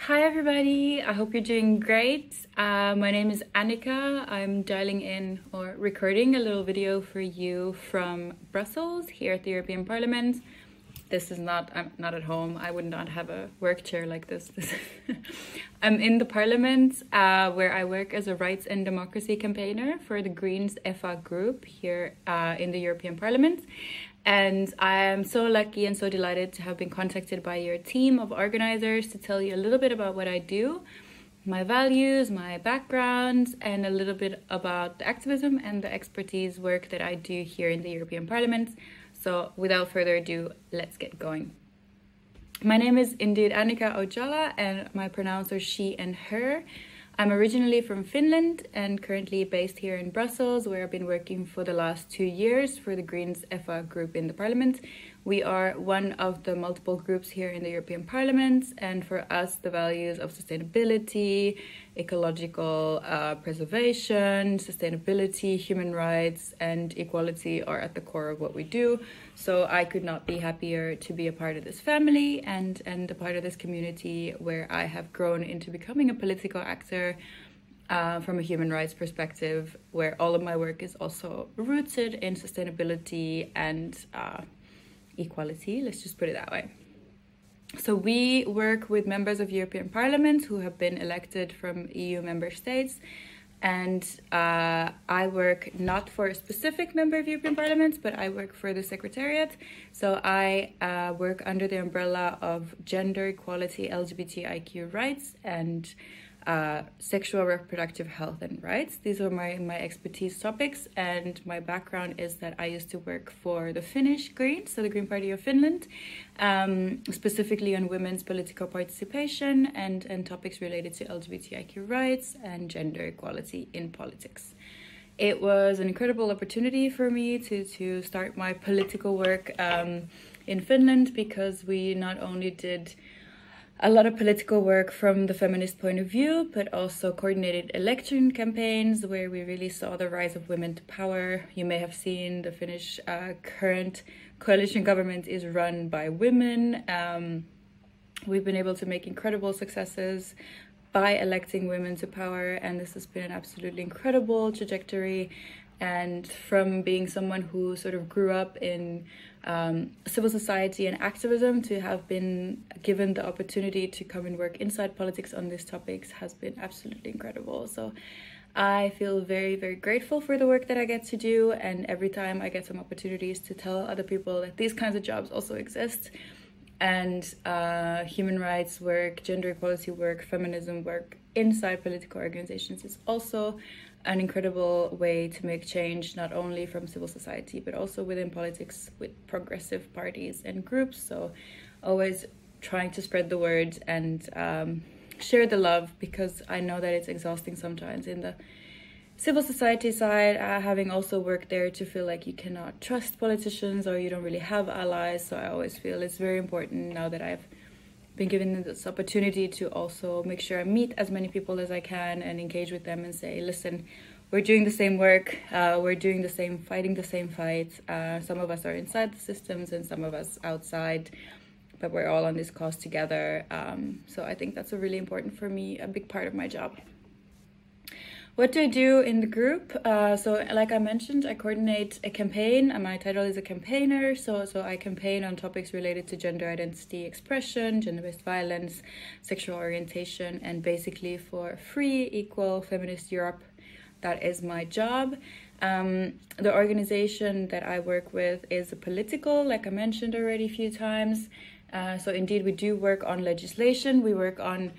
Hi everybody, I hope you're doing great. My name is Annika. I'm dialing in or recording a little video for you from Brussels here at the European Parliament. I'm not at home. I would not have a work chair like this. I'm in the Parliament where I work as a rights and democracy campaigner for the Greens FA group here in the European Parliament. And I am so lucky and so delighted to have been contacted by your team of organizers to tell you a little bit about what I do, my values, my background, and a little bit about the activism and the expertise work that I do here in the European Parliament. So without further ado, let's get going. My name is indeed Annika Ojala and my pronouns are she and her. I'm originally from Finland and currently based here in Brussels, where I've been working for the last 2 years for the Greens FA group in the Parliament. We are one of the multiple groups here in the European Parliament, and for us the values of sustainability, ecological preservation, sustainability, human rights and equality are at the core of what we do. So I could not be happier to be a part of this family and a part of this community where I have grown into becoming a political actor from a human rights perspective, where all of my work is also rooted in sustainability and equality, let's just put it that way. So we work with members of European Parliament who have been elected from EU member states, and I work not for a specific member of European Parliament, but I work for the Secretariat. So I work under the umbrella of gender equality, LGBTIQ rights, and sexual reproductive health and rights. These are my expertise topics, and my background is that I used to work for the Finnish Greens, so the Green Party of Finland, specifically on women's political participation and topics related to LGBTIQ rights and gender equality in politics. It was an incredible opportunity for me to start my political work in Finland, because we not only did a lot of political work from the feminist point of view, but also coordinated election campaigns where we really saw the rise of women to power. You may have seen the Finnish current coalition government is run by women. We've been able to make incredible successes by electing women to power, and this has been an absolutely incredible trajectory. And from being someone who sort of grew up in civil society and activism, to have been given the opportunity to come and work inside politics on these topics has been absolutely incredible. So I feel very, very grateful for the work that I get to do, and every time I get some opportunities to tell other people that these kinds of jobs also exist, and human rights work, gender equality work, feminism work inside political organizations is also an incredible way to make change, not only from civil society, but also within politics with progressive parties and groups. So always trying to spread the word and share the love, because I know that it's exhausting sometimes in the civil society side, having also worked there, to feel like you cannot trust politicians or you don't really have allies. So I always feel it's very important now that I've been given this opportunity to also make sure I meet as many people as I can and engage with them and say, listen, we're doing the same work, we're doing the same, fighting the same fight. Some of us are inside the systems and some of us outside, but we're all on this cause together. So I think that's a really important for me, a big part of my job. What do I do in the group? So like I mentioned, I coordinate a campaign, and my title is a campaigner. So I campaign on topics related to gender identity expression, gender-based violence, sexual orientation, and basically for free, equal, feminist Europe. That is my job. The organization that I work with is a political, like I mentioned already a few times. So indeed, we do work on legislation. We work on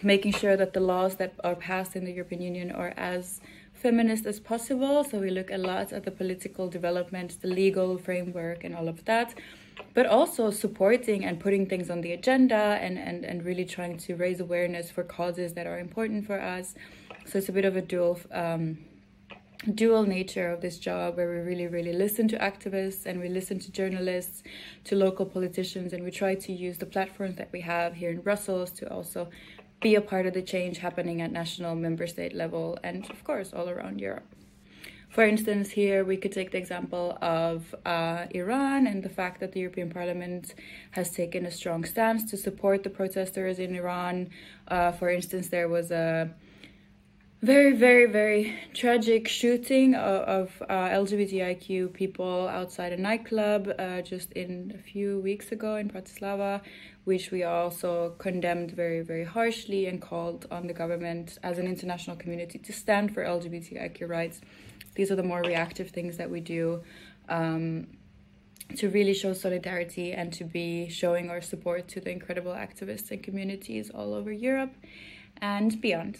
making sure that the laws that are passed in the European Union are as feminist as possible. So we look a lot at the political development, the legal framework and all of that, but also supporting and putting things on the agenda and really trying to raise awareness for causes that are important for us. So it's a bit of a dual nature of this job, where we really listen to activists and we listen to journalists, to local politicians, and we try to use the platforms that we have here in Brussels to also be a part of the change happening at national member state level and of course all around Europe. For instance, here we could take the example of Iran and the fact that the European Parliament has taken a strong stance to support the protesters in Iran. For instance, there was a very, very, very tragic shooting of LGBTIQ people outside a nightclub just in a few weeks ago in Bratislava, which we also condemned very, very harshly and called on the government as an international community to stand for LGBTIQ rights. These are the more reactive things that we do to really show solidarity and to be showing our support to the incredible activists and communities all over Europe and beyond.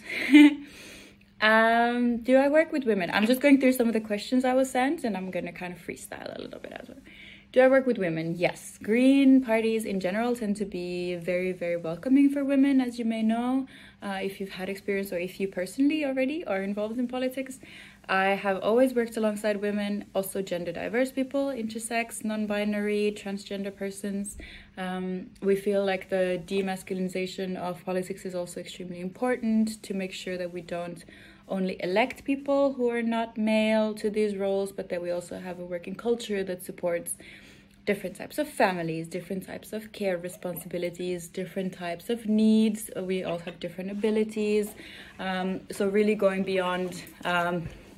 Do I work with women? I'm just going through some of the questions I was sent, and I'm going to kind of freestyle a little bit as well. Do I work with women? Yes. Green parties in general tend to be very, very welcoming for women, as you may know, if you've had experience or if you personally already are involved in politics. I have always worked alongside women, also gender diverse people, intersex, non-binary, transgender persons. We feel like the demasculinization of politics is also extremely important to make sure that we don't only elect people who are not male to these roles, but that we also have a working culture that supports different types of families, different types of care responsibilities, different types of needs. We all have different abilities. So really going beyond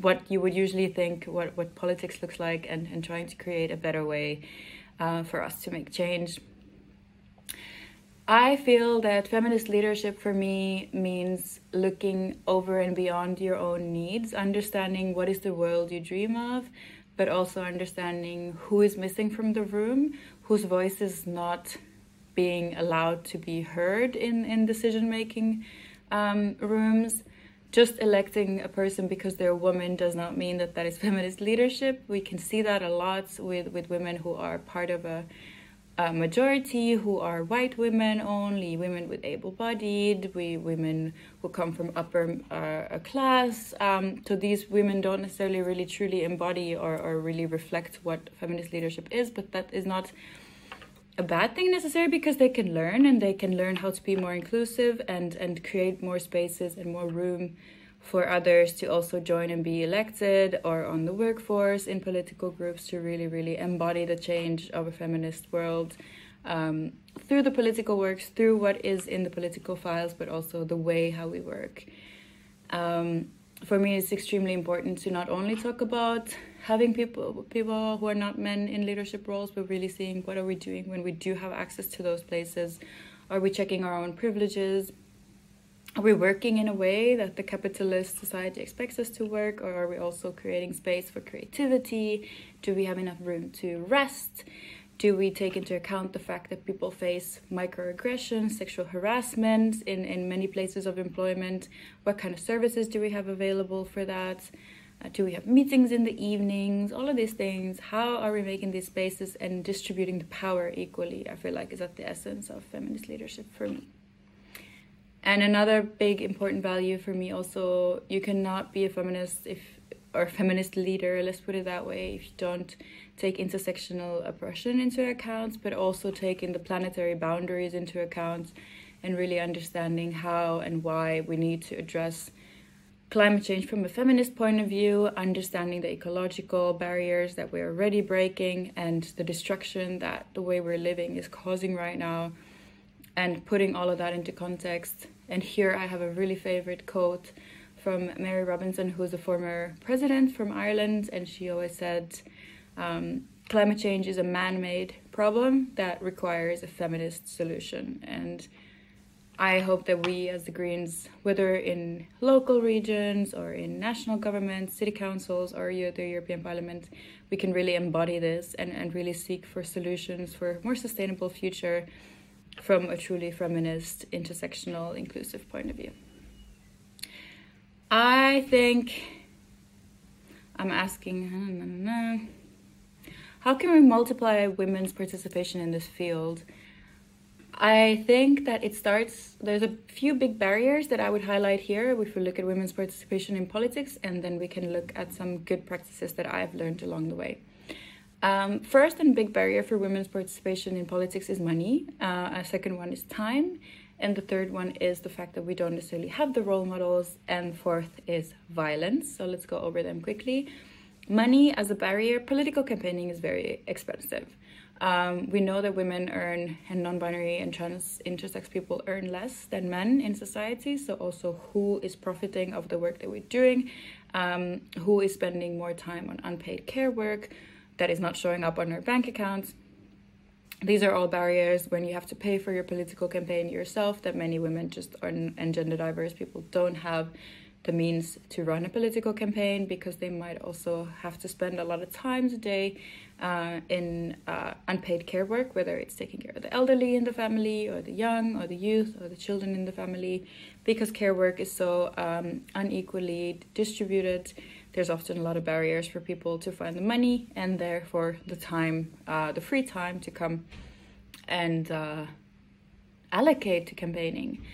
what you would usually think, what politics looks like, and trying to create a better way for us to make change. I feel that feminist leadership for me means looking over and beyond your own needs, understanding what is the world you dream of, but also understanding who is missing from the room, whose voice is not being allowed to be heard in decision-making rooms. Just electing a person because they're a woman does not mean that that is feminist leadership. We can see that a lot with women who are part of a majority, who are white women only, women with able-bodied, women who come from upper class. So these women don't necessarily really truly embody or really reflect what feminist leadership is, but that is not a bad thing necessarily, because they can learn, and they can learn how to be more inclusive and create more spaces and more room for others to also join and be elected or on the workforce, in political groups, to really, really embody the change of a feminist world through the political works, through what is in the political files, but also the way how we work. For me, it's extremely important to not only talk about having people who are not men in leadership roles, but really seeing what are we doing when we do have access to those places. Are we checking our own privileges? Are we working in a way that the capitalist society expects us to work, or are we also creating space for creativity? Do we have enough room to rest? Do we take into account the fact that people face microaggressions, sexual harassment in many places of employment? What kind of services do we have available for that? Do we have meetings in the evenings? All of these things. How are we making these spaces and distributing the power equally? I feel like is at the essence of feminist leadership for me. And another big important value for me also, you cannot be a feminist or feminist leader, let's put it that way, if you don't take intersectional oppression into account, but also take in the planetary boundaries into account, and really understanding how and why we need to address climate change from a feminist point of view, understanding the ecological barriers that we're already breaking and the destruction that the way we're living is causing right now, and putting all of that into context. And here I have a really favorite quote from Mary Robinson, who's a former president from Ireland, and she always said, climate change is a man-made problem that requires a feminist solution. And I hope that we as the Greens, whether in local regions or in national governments, city councils, or the European Parliament, we can really embody this and really seek for solutions for a more sustainable future from a truly feminist, intersectional, inclusive point of view. I think I'm asking, how can we multiply women's participation in this field? I think that it starts, there's a few big barriers that I would highlight here if we look at women's participation in politics, and then we can look at some good practices that I've learned along the way. First and big barrier for women's participation in politics is money. A second one is time. And the third one is the fact that we don't necessarily have the role models. And fourth is violence. So let's go over them quickly. Money as a barrier. Political campaigning is very expensive. We know that women earn, and non-binary and trans intersex people earn less than men in society. So also who is profiting of the work that we're doing? Who is spending more time on unpaid care work that is not showing up on our bank accounts? These are all barriers when you have to pay for your political campaign yourself, that many women and gender diverse people don't have the means to run a political campaign, because they might also have to spend a lot of times a day in unpaid care work, whether it's taking care of the elderly in the family, or the young, or the youth, or the children in the family. Because care work is so unequally distributed, there's often a lot of barriers for people to find the money and therefore the time, the free time to come and allocate to campaigning.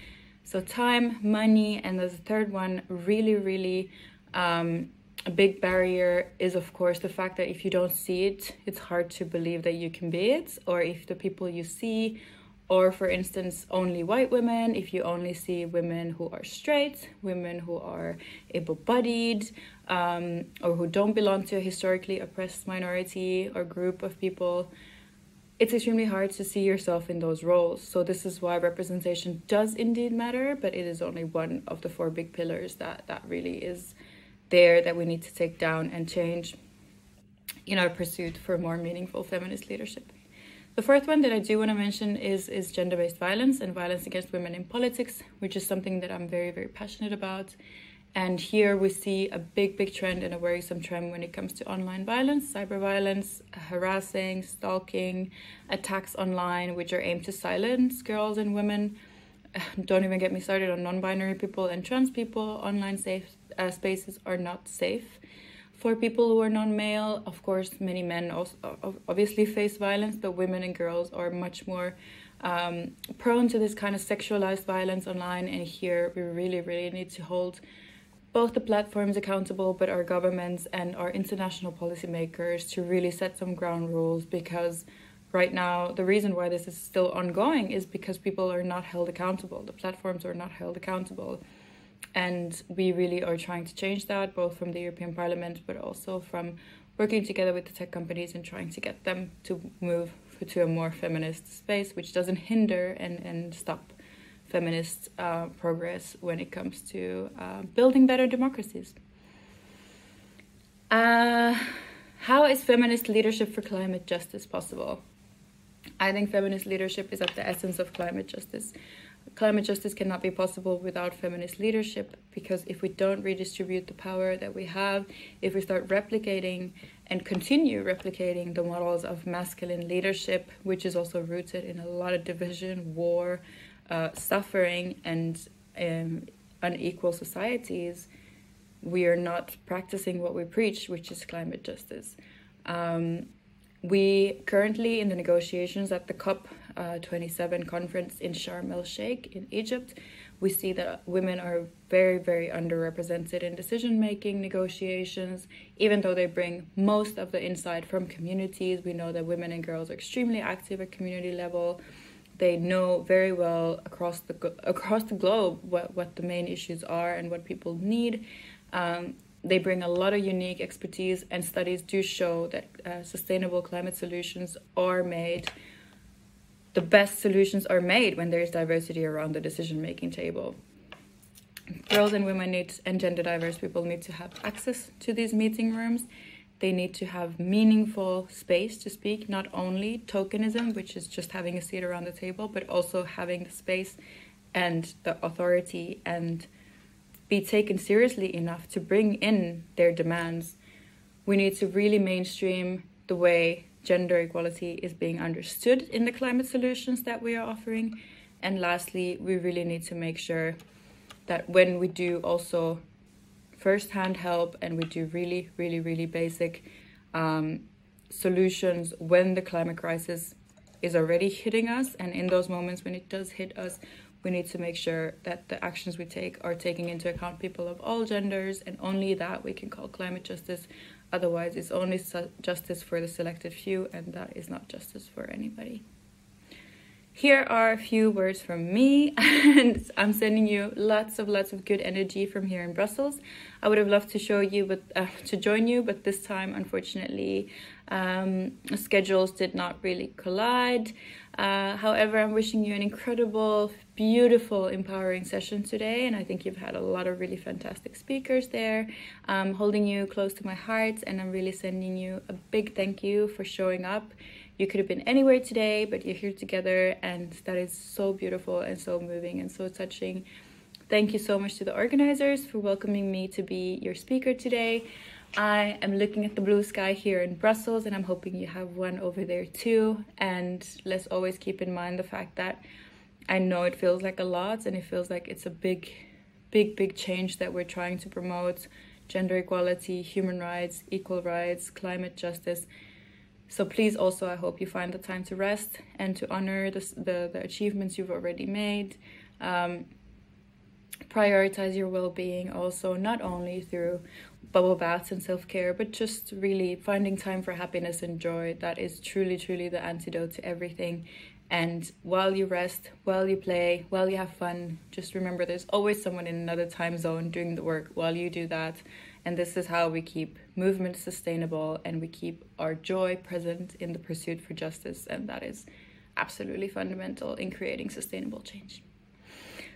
So time, money, and there's a third one, really a big barrier is, of course, the fact that if you don't see it, it's hard to believe that you can be it. Or if the people you see, or for instance, only white women, if you only see women who are straight, women who are able-bodied, or who don't belong to a historically oppressed minority or group of people, it's extremely hard to see yourself in those roles. So this is why representation does indeed matter, but it is only one of the 4 big pillars that really is there, that we need to take down and change in our pursuit for more meaningful feminist leadership. The fourth one that I do want to mention is gender-based violence and violence against women in politics, which is something that I'm very passionate about. And here we see a big trend and a worrisome trend when it comes to online violence, cyber violence, harassing, stalking, attacks online, which are aimed to silence girls and women. Don't even get me started on non-binary people and trans people. Online spaces are not safe for people who are non-male. Of course, many men also obviously face violence, but women and girls are much more prone to this kind of sexualized violence online. And here we really need to hold both the platforms accountable, but our governments and our international policymakers to really set some ground rules, because right now the reason why this is still ongoing is because people are not held accountable. The platforms are not held accountable. And we really are trying to change that, both from the European Parliament, but also from working together with the tech companies and trying to get them to move to a more feminist space, which doesn't hinder and stop feminist progress when it comes to building better democracies. How is feminist leadership for climate justice possible? I think feminist leadership is at the essence of climate justice. Climate justice cannot be possible without feminist leadership, because if we don't redistribute the power that we have, if we start replicating and continue replicating the models of masculine leadership, which is also rooted in a lot of division, war, suffering, and unequal societies, we are not practicing what we preach, which is climate justice. We currently, in the negotiations at the COP27 conference in Sharm el-Sheikh in Egypt, we see that women are very underrepresented in decision-making negotiations. Even though they bring most of the insight from communities, we know that women and girls are extremely active at community level. They know very well across the globe what the main issues are and what people need. They bring a lot of unique expertise, and studies do show that sustainable climate solutions are made. The best solutions are made when there is diversity around the decision-making table. Girls and women and gender diverse people need to have access to these meeting rooms. They need to have meaningful space to speak, not only tokenism, which is just having a seat around the table, but also having the space and the authority and be taken seriously enough to bring in their demands. We need to really mainstream the way gender equality is being understood in the climate solutions that we are offering. And lastly, we really need to make sure that when we do also first-hand help and we do really basic solutions when the climate crisis is already hitting us, and in those moments when it does hit us, we need to make sure that the actions we take are taking into account people of all genders, and only that we can call climate justice. Otherwise, it's only justice for the selected few, and that is not justice for anybody. here are a few words from me, and I'm sending you lots of good energy from here in Brussels. I would have loved to to join you, but this time, unfortunately, schedules did not really collide. However, I'm wishing you an incredible, beautiful, empowering session today, and I think you've had a lot of really fantastic speakers there. I'm holding you close to my heart, and I'm really sending you a big thank you for showing up. You could have been anywhere today, but you're here together, and that is so beautiful and so moving and so touching. Thank you so much to the organizers for welcoming me to be your speaker today. I am looking at the blue sky here in Brussels, and I'm hoping you have one over there too. And let's always keep in mind the fact that I know it feels like a lot, and it feels like it's a big change that we're trying to promote: gender equality, human rights, equal rights, climate justice. So please also, I hope you find the time to rest and to honor the achievements you've already made. Prioritize your well-being also, not only through bubble baths and self-care, but just really finding time for happiness and joy. That is truly the antidote to everything. And while you rest, while you play, while you have fun, just remember there's always someone in another time zone doing the work while you do that. And this is how we keep movement sustainable, and we keep our joy present in the pursuit for justice. And that is absolutely fundamental in creating sustainable change.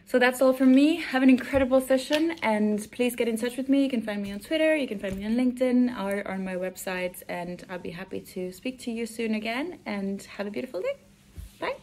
So that's all from me. Have an incredible session, and please get in touch with me. You can find me on Twitter, you can find me on LinkedIn, or on my website, and I'll be happy to speak to you soon again. And have a beautiful day. Bye.